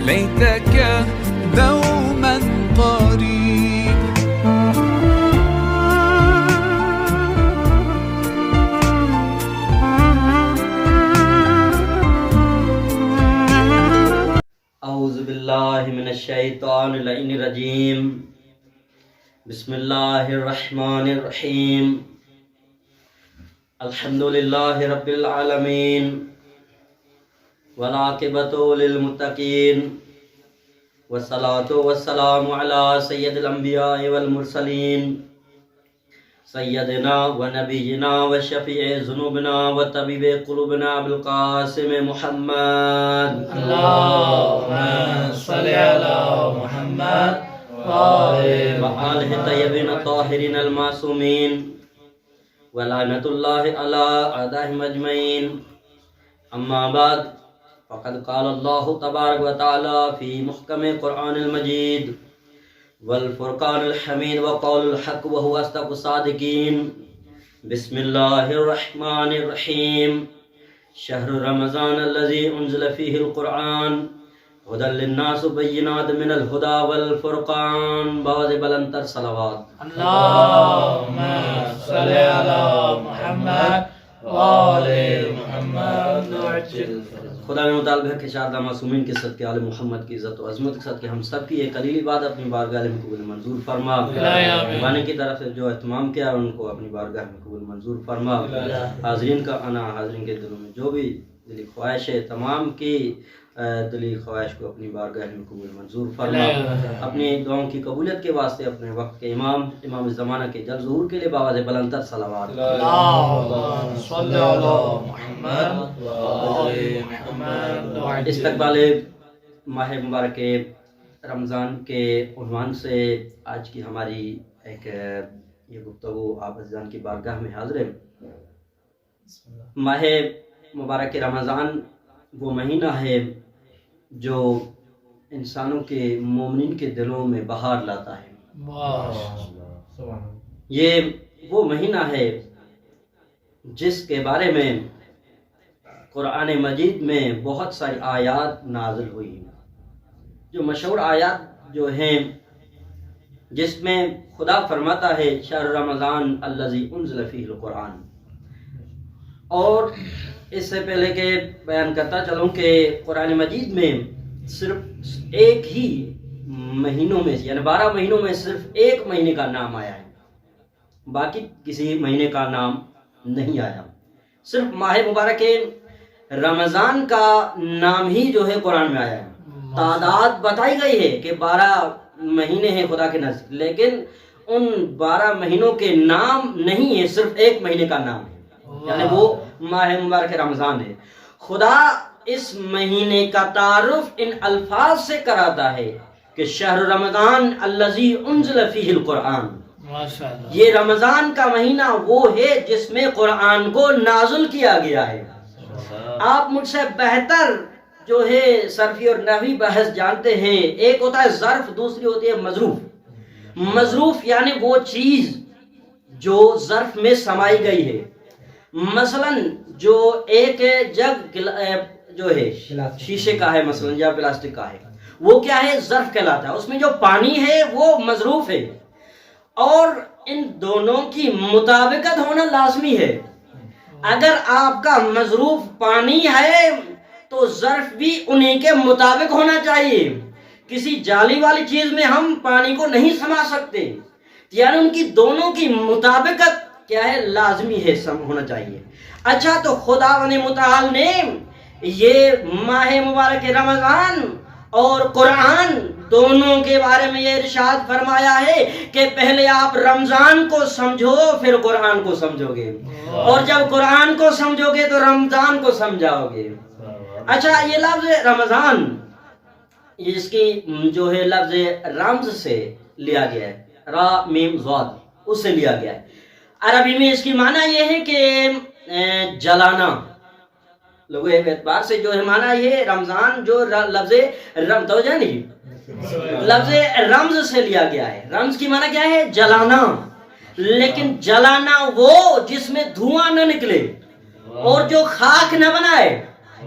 ليتك دوما قريب. اعوذ باللہ من الشیطان اللعین الرجیم. بسم اللہ الرحمن الرحیم. الحمدللہ رب العالمین والعاقبۃ للمتقین والصلاۃ والسلام علی سید الانبیاء والمرسلین سیدنا و نبینا و شفیع ذنوبنا و طبیب قلوبنا ابوالقاسم محمد. اللهم صل على محمد وآلہ طیبین الطاہرین المعصومین ولعنۃ اللہ علی اعدائہم اجمعین. اما بعد فقد قال اللہ تبارک و تعالی فی محکم قرآن المجید والفرقان الحمید وقول الحق وهو اصدق الصادقین. بسم اللہ الرحمن الرحیم. شہر رمضان الذی انزل فیہ القرآن ہدی للناس بینات من الہدی والفرقان. باوز بلندتر صلوات. اللهم صل على محمد وآل محمد وعجل. خدا میں مطالبہ ہے کہ شاردہ معصومین کے صدقے آل محمد کی عزت و عظمت کے صدقے ہم سب کی ایک قلیل عبادت اپنی بارگاہ میں قبول منظور فرما. بانی کی طرف سے جو اہتمام کیا ان کو اپنی بارگاہ میں قبول منظور فرما. حاضرین کا آنا، حاضرین کے دلوں میں جو بھی دلی خواہش ہے تمام کی دلی خواہش کو اپنی بارگاہ میں قبول منظور فرما. اپنی دعاؤں کی قبولیت کے واسطے اپنے وقت کے امام زمانہ کے جلد ظہور کے لیے باوز بلندتر صلوات. اللهم صل على محمد وآل محمد وعجل. استقبال ماہ مبارک رمضان کے عنوان سے آج کی ہماری ایک یہ گفتگو آپ عزیزان کی بارگاہ میں حاضر ہے. ماہ مبارک رمضان وہ مہینہ ہے جو انسانوں کے مومنین کے دلوں میں بہار لاتا ہے. یہ وہ مہینہ ہے جس کے بارے میں قرآن مجید میں بہت ساری آیات نازل ہوئی ہیں. جو مشہور آیات جو ہیں جس میں خدا فرماتا ہے شہر رمضان الذی انزل فیہ القرآن. اور اس سے پہلے کہ بیان کرتا چلوں کہ قرآن مجید میں صرف ایک ہی مہینوں میں یعنی 12 مہینوں میں صرف ایک مہینے کا نام آیا ہے، باقی کسی مہینے کا نام نہیں آیا. صرف ماہ مبارک رمضان کا نام ہی جو ہے قرآن میں آیا ہے. تعداد بتائی گئی ہے کہ 12 مہینے ہیں خدا کے نزدیک، لیکن ان 12 مہینوں کے نام نہیں ہے، صرف ایک مہینے کا نام ہے، یعنی وہ ماہ مبارک رمضان ہے. خدا اس مہینے کا تعارف ان الفاظ سے کراتا ہے کہ شہر رمضان الذی انزل فیہ القرآن. یہ رمضان کا مہینہ وہ ہے جس میں قرآن کو نازل کیا گیا ہے. آپ مجھ سے بہتر جو ہے صرفی اور نحوی بحث جانتے ہیں. ایک ہوتا ہے ظرف، دوسری ہوتی ہے مظروف. مظروف یعنی وہ چیز جو ظرف میں سمائی گئی ہے. مثلا جو ایک جگ جو ہے شیشے کا ہے مثلا یا پلاسٹک کا ہے، وہ کیا ہے؟ ظرف کہلاتا ہے. اس میں جو پانی ہے وہ مظروف ہے. اور ان دونوں کی مطابقت ہونا لازمی ہے. اگر آپ کا مظروف پانی ہے تو ظرف بھی انہی کے مطابق ہونا چاہیے. کسی جالی والی چیز میں ہم پانی کو نہیں سما سکتے، یعنی ان کی دونوں کی مطابقت کیا ہے؟ لازمی ہے، ہونا چاہیے. اچھا، تو خداوند متعال نے یہ ماہ مبارک رمضان اور قرآن دونوں کے بارے میں یہ ارشاد فرمایا ہے کہ پہلے آپ رمضان کو سمجھو پھر قرآن کو سمجھو گے، اور جب قرآن کو سمجھو گے تو رمضان کو سمجھاؤ گے. اچھا، یہ لفظ رمضان جس کی جو ہے لفظ رمز سے لیا گیا ہے، را میم ضاد، اس سے لیا گیا ہے. عربی میں اس کی معنی یہ ہے کہ جلانا. لوگوں کے اعتبار سے جو ہے معنی یہ رمضان جو لفظ توجہ نہیں لفظ رمز سے لیا گیا ہے. رمز کی معنی کیا ہے؟ جلانا. لیکن جلانا وہ جس میں دھواں نہ نکلے اور جو خاک نہ بنائے،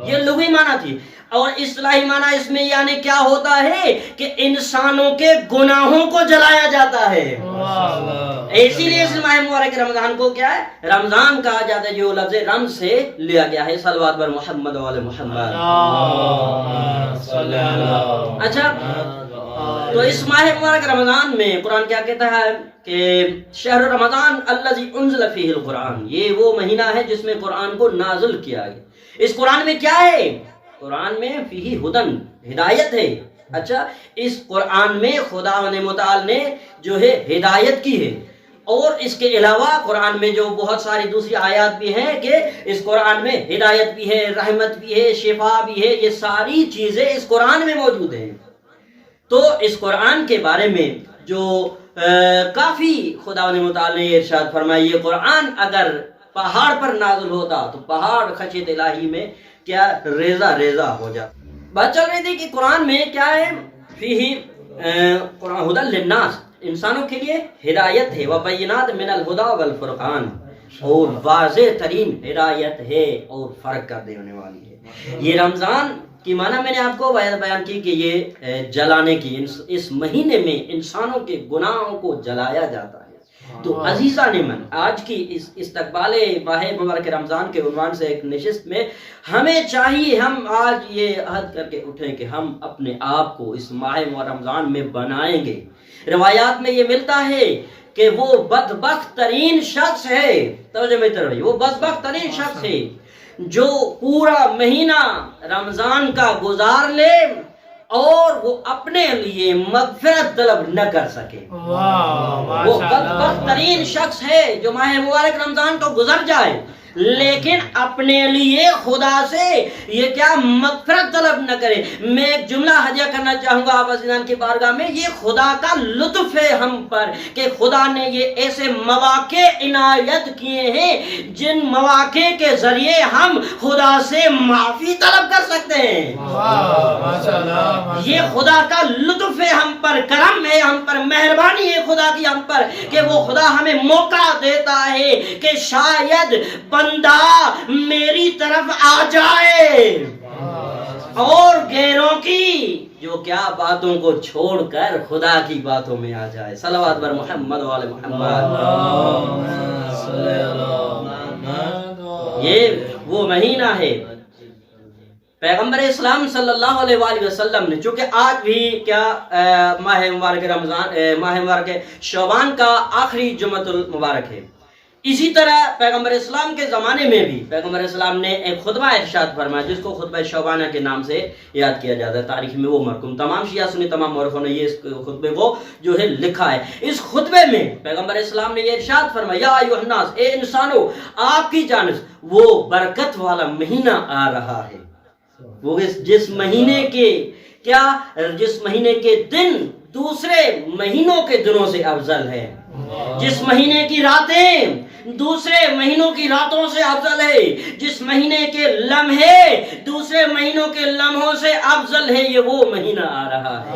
یہ لغوی معنی تھی. اور اصلاحی معنی اس میں یعنی کیا ہوتا ہے کہ انسانوں کے گناہوں کو جلایا جاتا ہے. اسی لیے اس ماہ مبارک رمضان کو کیا ہے رمضان کہا جاتا ہے، جو لفظ رم سے لیا گیا ہے. صلوات بر محمد و علی محمد. اچھا، تو اس ماہ مبارک رمضان میں قرآن کیا کہتا ہے کہ شہر رمضان الذی انزل فیہ القرآن، یہ وہ مہینہ ہے جس میں قرآن کو نازل کیا گیا. اس قرآن میں کیا ہے؟ قرآن میں فیہ ہدن، ہدایت ہے. اچھا، اس قرآن میں خدا متعال نے جو ہے ہدایت کی ہے. اور اس کے علاوہ قرآن میں جو بہت ساری دوسری آیات بھی ہیں کہ اس قرآن میں ہدایت بھی ہے، رحمت بھی ہے، شفا بھی ہے. یہ ساری چیزیں اس قرآن میں موجود ہیں. تو اس قرآن کے بارے میں جو کافی خدا متعال نے ارشاد فرمایا، یہ قرآن اگر پہاڑ پر نازل ہوتا تو پہاڑ خشیت الہی میں کیا ریزہ ریزہ ہو جاتا. بات چل رہی تھی کہ قرآن میں کیا ہے، فیہ قرآن ہدی للناس، انسانوں کے لیے ہدایت ہے، وبینات من الہدی والفرقان، اور واضح ترین ہدایت ہے اور فرق کر دینے والی ہے. یہ رمضان کی معنی میں نے آپ کو بیان کی کہ یہ جلانے کی، اس مہینے میں انسانوں کے گناہوں کو جلایا جاتا ہے. تو عزیزان من، آج کی اس استقبال ماہ مبارک رمضان کے عنوان سے ایک نشست میں ہمیں چاہیے ہم آج یہ عہد کر کے اٹھیں کہ ہم اپنے آپ کو اس ماہ رمضان میں بنائیں گے. روایات میں یہ ملتا ہے کہ وہ بدبخت ترین شخص ہے، توجہ میں تربیت، وہ بدبخت ترین شخص ہے جو پورا مہینہ رمضان کا گزار لے اور وہ اپنے لیے مغفرت طلب نہ کر سکے. وہ بدبخت ترین شخص ہے جو ماہ مبارک رمضان کو گزر جائے لیکن اپنے لیے خدا سے یہ کیا مغفرت طلب نہ کرے. میں ایک جملہ ہدیہ کرنا چاہوں گا آپ عزیزان کی بارگاہ میں. یہ خدا کا لطف ہے ہم پر کہ خدا نے یہ ایسے مواقع عنایت کیے ہیں جن مواقع کے ذریعے ہم خدا سے معافی طلب کر سکتے ہیں. یہ خدا کا لطف ہے ہم پر، کرم ہے ہم پر، مہربانی ہے خدا کی ہم پر کہ وہ خدا ہمیں موقع دیتا ہے کہ شاید بندہ میری طرف آ جائے اور غیروں کی جو کیا باتوں کو چھوڑ کر خدا کی باتوں میں آ جائے. صلوات بر محمد و آل محمد. یہ وہ مہینہ ہے پیغمبر اسلام صلی اللہ علیہ وآلہ وسلم نے، چونکہ آج بھی کیا ماہ مبارک رمضان، ماہ مبارک شعبان کا آخری جمعۃ المبارک ہے. اسی طرح پیغمبر اسلام کے زمانے میں بھی پیغمبر اسلام نے ایک خطبہ ارشاد فرمایا جس کو خطبہ شعبانہ کے نام سے یاد کیا جاتا ہے. تاریخ میں وہ مرقوم، تمام شیعہ سنی تمام مورخوں نے یہ اس خطبے کو جو ہے لکھا ہے. اس خطبے میں پیغمبر اسلام نے یہ ارشاد فرمایا، یا ایھا الناس، اے انسانو، آپ کی جانب وہ برکت والا مہینہ آ رہا ہے، وہ جس مہینے کے دن دوسرے مہینوں کے دنوں سے افضل ہے، جس مہینے کی راتیں دوسرے مہینوں کی راتوں سے افضل ہے، جس مہینے کے لمحے دوسرے مہینوں کے لمحوں سے افضل ہے. یہ وہ مہینہ آ رہا ہے.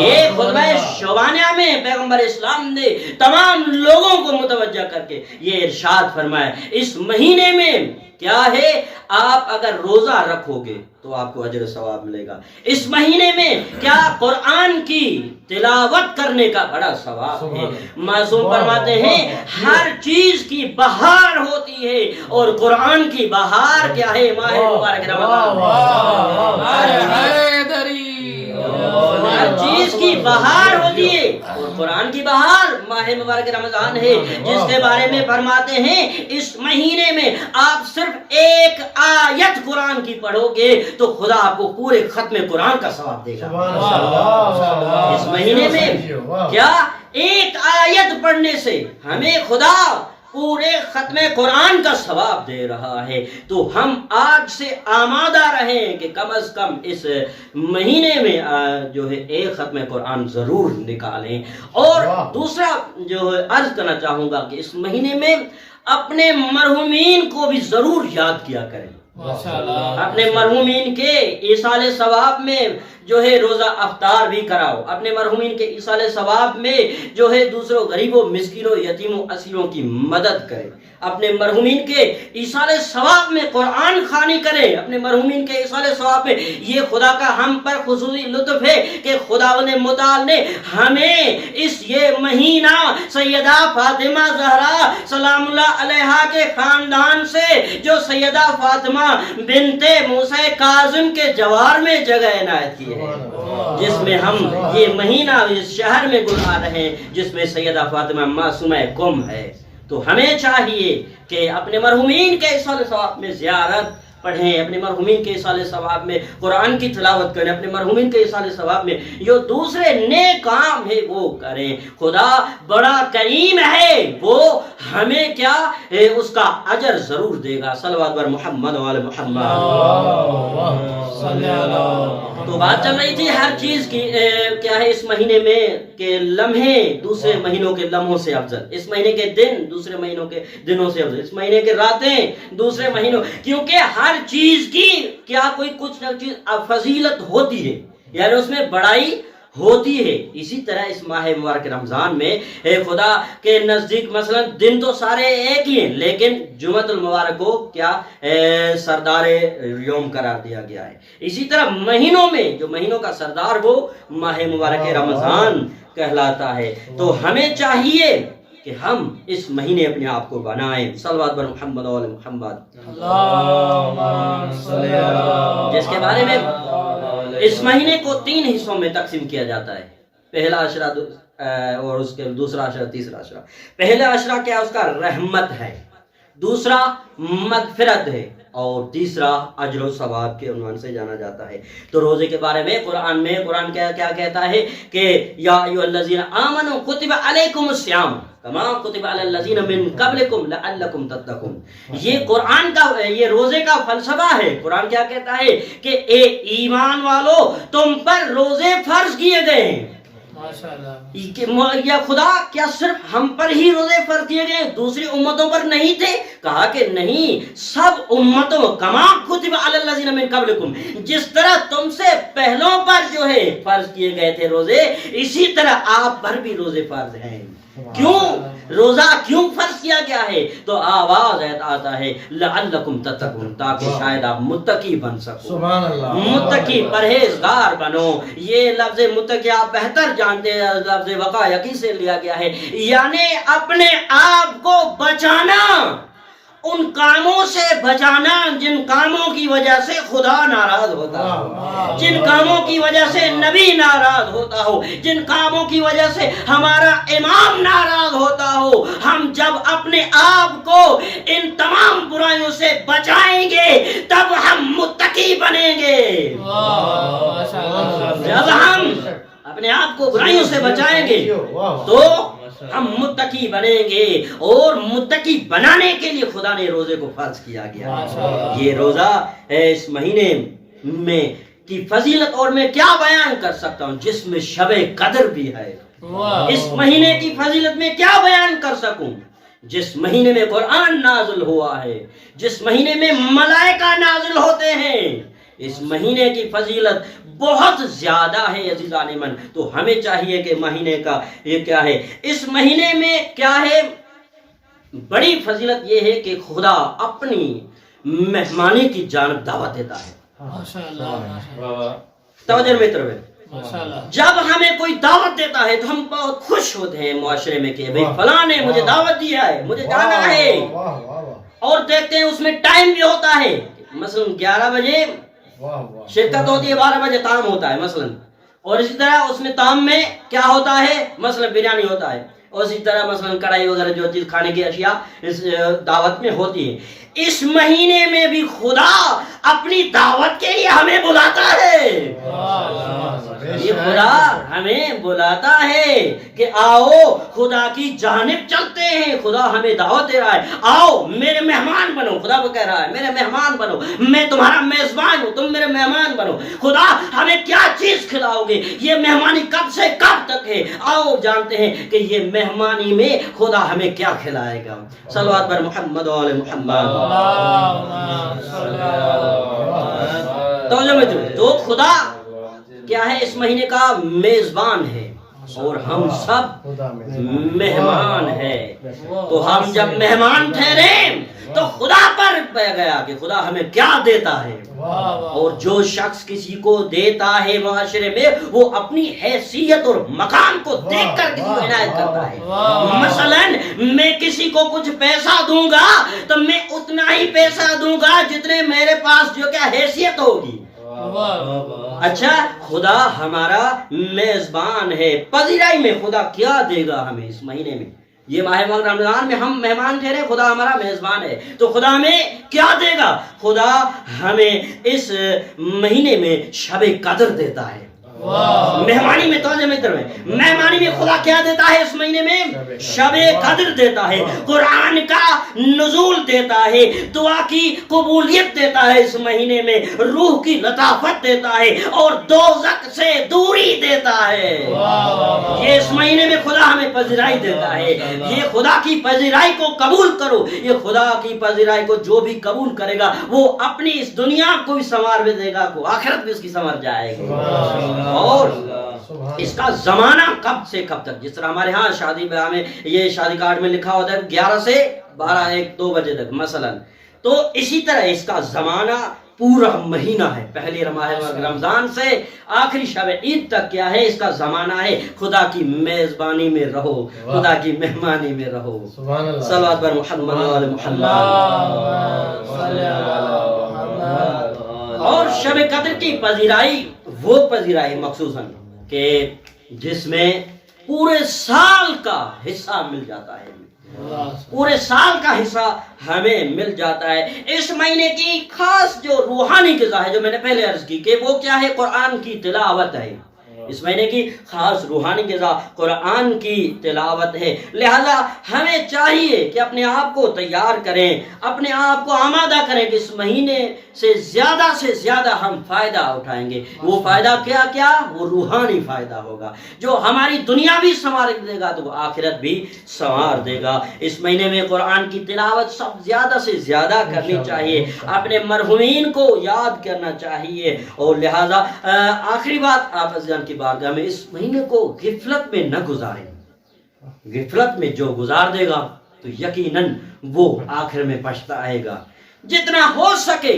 یہ خطبہ شعبانیہ میں پیغمبر اسلام نے تمام لوگوں کو متوجہ کر کے یہ ارشاد فرمایا. اس مہینے میں کیا ہے، آپ اگر روزہ رکھو گے تو آپ کو اجر و ثواب ملے گا. اس مہینے میں کیا قرآن کی تلاوت کرنے کا بڑا ثواب ہے. معصوم فرماتے ہیں ہر چیز کی بہار ہوتی ہے اور قرآن کی بہار کیا ہے، ماہ مبارک رمضان. ہر چیز کی بہار ہوتی ہے اور قرآن کی بہار ماہ مبارک رمضان ہے، جس کے بارے میں فرماتے ہیں اس مہینے میں آپ صرف ایک آیت قرآن کی پڑھو گے تو خدا آپ کو پورے ختم قرآن کا ثواب دے گا. اس مہینے میں کیا ایک آیت پڑھنے سے ہمیں خدا پورے ختم قرآن کا ثواب دے رہا ہے. تو ہم آج سے آمادہ رہیں کہ کم از کم اس مہینے میں جو ہے ایک ختم قرآن ضرور نکالیں. اور دوسرا جو ہے عرض کرنا چاہوں گا کہ اس مہینے میں اپنے مرحومین کو بھی ضرور یاد کیا کریں. اپنے مرحومین کے ایصال ثواب میں جو ہے روزہ افطار بھی کراؤ، اپنے مرحومین کے ایصال ثواب میں جو ہے دوسروں غریبوں مسکینوں یتیموں اسیروں کی مدد کرے، اپنے مرحومین کے ایصال ثواب میں قرآن خوانی کرے، اپنے مرحومین کے ایصال ثواب میں یہ خدا کا ہم پر خصوصی لطف ہے کہ خداوند متعال نے ہمیں اس یہ مہینہ سیدہ فاطمہ زہرا سلام اللہ علیہا کے خاندان سے جو سیدہ فاطمہ بنت موسیٰ کاظم کے جوار میں جگہ عنایت کی ہے، جس میں ہم یہ مہینہ اس شہر میں گزار رہے ہیں جس میں سیدہ فاطمہ معصومہ کم ہے۔ تو ہمیں چاہیے کہ اپنے مرحومین کے ایصال ثواب میں زیارت پڑھیں، اپنے مرحومین کے ایصال ثواب میں قرآن کی تلاوت کریں، اپنے مرحومین کے ایصال ثواب میں جو دوسرے نیک کام ہے وہ کریں۔ خدا بڑا کریم ہے، وہ ہمیں کیا اس کا اجر ضرور دے گا۔ صلوات بر محمد و آل محمد۔ تو بات چل رہی تھی ہر چیز کی کیا ہے اس مہینے میں کہ لمحے دوسرے مہینوں کے لمحوں سے افضل، اس مہینے کے دن دوسرے مہینوں کے دنوں سے افضل، اس مہینے کے راتیں دوسرے مہینوں، کیونکہ ہر چیز کی کیا کوئی کچھ نہ چیز فضیلت ہوتی ہے، یعنی اس میں بڑائی ہوتی ہے۔ اسی طرح اس ماہ مبارک رمضان میں خدا کے نزدیک مثلا دن تو سارے ایک ہی ہیں، لیکن جمعۃ المبارک کو کیا سردار یوم قرار دیا گیا ہے۔ اسی طرح مہینوں میں جو مہینوں کا سردار وہ ماہ مبارک رمضان کہلاتا ہے۔ تو ہمیں چاہیے کہ ہم اس مہینے اپنے آپ کو بنائیں۔ صلوات بر محمد و آل محمد، جس کے بارے میں اس مہینے کو 3 حصوں میں تقسیم کیا جاتا ہے، پہلا عشرہ اور اس کے دوسرا عشرہ تیسرا عشرہ۔ پہلا عشرہ کیا اس کا رحمت ہے، دوسرا مغفرت ہے، اور تیسرا اجر و ثواب کے عنوان سے جانا جاتا ہے۔ تو روزے کے بارے میں قرآن کیا کہتا ہے کہ یا ایھا الذین آمنوا کتب علیکم الصیام کما کتب علی الذین من قبلکم لعلکم تتقون۔ یہ قرآن کا یہ روزے کا فلسفہ ہے۔ قرآن کیا کہتا ہے کہ اے ایمان والو تم پر روزے فرض کیے گئے ہیں۔ یا خدا کیا صرف ہم پر ہی روزے فرض کیے گئے، دوسری امتوں پر نہیں تھے؟ کہا کہ نہیں، سب امتوں کما کتب علی الذین من قبلکم، جس طرح تم سے پہلوں پر جو ہے فرض کیے گئے تھے روزے، اسی طرح آپ پر بھی روزے فرض ہیں۔ کیوں روزہ کیوں فرض کیا گیا ہے؟ تو آواز آتا ہے لعلکم تتقون، تاکہ شاید آپ متقی بن سکو، سبحان اللہ، متقی پرہیزگار بنو۔ یہ لفظ متقی آپ بہتر جانتے ہیں، لفظ وقایقی سے لیا گیا ہے، یعنی اپنے آپ کو بچانا، ان کاموں سے بچانا جن کاموں کی وجہ سے خدا ناراض ہوتا ہو، جن کاموں کی وجہ سے نبی ناراض ہوتا ہو، جن کاموں کی وجہ سے ہمارا امام ناراض ہوتا ہو۔ ہم جب اپنے آپ کو ان تمام برائیوں سے بچائیں گے تب ہم متقی بنیں گے۔ جب ہم اپنے آپ کو برائیوں سے بچائیں گے تو ہم متقی بنیں گے، اور متقی بنانے کے لیے خدا نے روزے کو فرض کیا گیا۔ یہ روزہ اس مہینے میں کی فضیلت اور میں کیا بیان کر سکتا ہوں، جس میں شب قدر بھی ہے۔ اس مہینے کی فضیلت میں کیا بیان کر سکوں، جس مہینے میں قرآن نازل ہوا ہے، جس مہینے میں ملائکہ نازل ہوتے ہیں۔ اس مہینے کی فضیلت بہت زیادہ ہے عزیزان من۔ تو ہمیں چاہیے کہ مہینے کا یہ کیا ہے، اس مہینے میں کیا ہے بڑی فضیلت یہ ہے کہ خدا اپنی مہمانی کی جانب دعوت دیتا ہے۔ توجہ میں جب ہمیں کوئی دعوت دیتا ہے تو ہم بہت خوش ہوتے ہیں معاشرے میں کہ بھئی فلاں نے مجھے دعوت دیا ہے، مجھے جانا ہے، اور دیکھتے ہیں اس میں ٹائم بھی ہوتا ہے، مثلا 11 بجے شرکت ہوتی ہے، 12 بجے طعام ہوتا ہے مثلا، اور اسی طرح اس میں طعام میں کیا ہوتا ہے، مثلا بریانی ہوتا ہے، اور اسی طرح مثلا کڑھائی وغیرہ جو چیز کھانے کی اشیاء اس دعوت میں ہوتی ہے۔ اس مہینے میں بھی خدا اپنی دعوت کے لیے ہمیں بلاتا ہے، یہ خدا ہمیں بلاتا ہے کہ آؤ خدا کی جانب چلتے ہیں، خدا ہمیں دعوت دے رہا ہے، آؤ میرے مہمان بنو، خدا وہ کہہ رہا ہے میرے مہمان بنو، میں تمہارا میزبان ہوں، تم میرے مہمان بنو۔ خدا ہمیں کیا چیز کھلاؤ گے، یہ مہمانی کب سے کب تک ہے، آؤ جانتے ہیں کہ یہ مہمانی میں خدا ہمیں کیا کھلائے گا۔ صلوات بر محمد و آل محمد۔ تو خدا کیا ہے اس مہینے کا میزبان ہے اور ہم سب مہمان ہیں. تو ہم جب مہمان ٹھہرے تو خدا پر پہ گیا کہ خدا ہمیں کیا دیتا ہے. اور جو شخص کسی کو دیتا ہے معاشرے میں وہ اپنی حیثیت اور مقام کو دیکھ کر کسی کو عنایت کرتا ہے. مثلا میں کسی کو کچھ پیسہ دوں گا تو میں اتنا ہی پیسہ دوں گا جتنے میرے پاس جو کیا حیثیت ہوگی. اچھا خدا ہمارا میزبان ہے. پذیرائی میں خدا کیا دے گا ہمیں اس مہینے میں؟ یہ ماہ رمضان میں ہم مہمان ٹھہرے، خدا ہمارا میزبان ہے تو خدا ہمیں کیا دے گا؟ خدا ہمیں اس مہینے میں شب قدر دیتا ہے. مہمانی میں توجہ متر میں مہمانی میں خدا کیا دیتا ہے اس مہینے میں؟ شب قدر دیتا ہے، قرآن کا نزول دیتا ہے، دعا کی قبولیت دیتا ہے اس مہینے میں، روح کی لطافت دیتا ہے اور دوزخ سے دوری دیتا ہے. یہ اس مہینے میں خدا ہمیں پذیرائی دیتا ہے. یہ خدا کی پذیرائی کو قبول کرو. یہ خدا کی پذیرائی کو جو بھی قبول کرے گا وہ اپنی اس دنیا کو بھی سنوار دے گا، کو آخرت بھی اس کی سنور جائے گی. اور اس کا زمانہ کب سے کب تک، جس طرح ہمارے ہاں شادی بیاہ میں یہ شادی کارڈ میں لکھا ہوتا ہے 11 سے 12 1 2 بجے تک مثلا، تو اسی طرح اس کا زمانہ پورا مہینہ ہے. پہلی رمضان سے آخری شب عید تک کیا ہے؟ اس کا زمانہ ہے. خدا کی میزبانی میں رہو، خدا کی مہمانی میں رہو. صلوات بر محمد و آل محمد. اور شب قدر کی پذیرائی وہ پذیرائی مخصوصاً کہ جس میں پورے سال کا حصہ مل جاتا ہے. پورے سال کا حصہ ہمیں مل جاتا ہے. اس مہینے کی خاص جو روحانی غذا ہے، جو میں نے پہلے عرض کی کہ وہ کیا ہے؟ قرآن کی تلاوت ہے. اس مہینے کی خاص روحانی غذا قرآن کی تلاوت ہے. لہذا ہمیں چاہیے کہ اپنے آپ کو تیار کریں، اپنے آپ کو آمادہ کریں کہ اس مہینے سے زیادہ ہم فائدہ اٹھائیں گے. وہ فائدہ کیا کیا؟ وہ روحانی فائدہ ہوگا جو ہماری دنیا بھی سنوار دے گا تو وہ آخرت بھی سنوار دے گا. اس مہینے میں قرآن کی تلاوت سب زیادہ سے زیادہ کرنی چاہیے، اپنے مرحومین کو یاد کرنا چاہیے. اور لہذا آخری بات آپ عزیزان کی بارگاہ میں، اس مہینے کو غفلت میں نہ گزاریں. غفلت میں جو گزار دے گا تو یقیناً وہ آخر میں پچھتائے گا. جتنا ہو سکے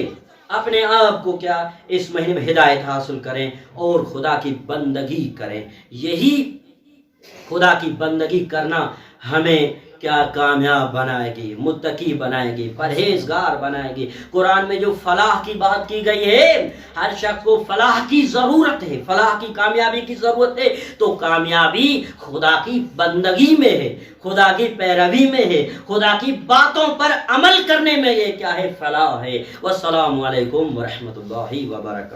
اپنے آپ کو کیا اس مہینے میں ہدایت حاصل کریں اور خدا کی بندگی کریں. یہی خدا کی بندگی کرنا ہمیں کیا کامیاب بنائے گی، متقی بنائے گی، پرہیزگار بنائے گی. قرآن میں جو فلاح کی بات کی گئی ہے، ہر شخص کو فلاح کی ضرورت ہے، فلاح کی کامیابی کی ضرورت ہے. تو کامیابی خدا کی بندگی میں ہے، خدا کی پیروی میں ہے، خدا کی باتوں پر عمل کرنے میں یہ کیا ہے؟ فلاح ہے. والسلام علیکم ورحمۃ اللہ وبرکاتہ.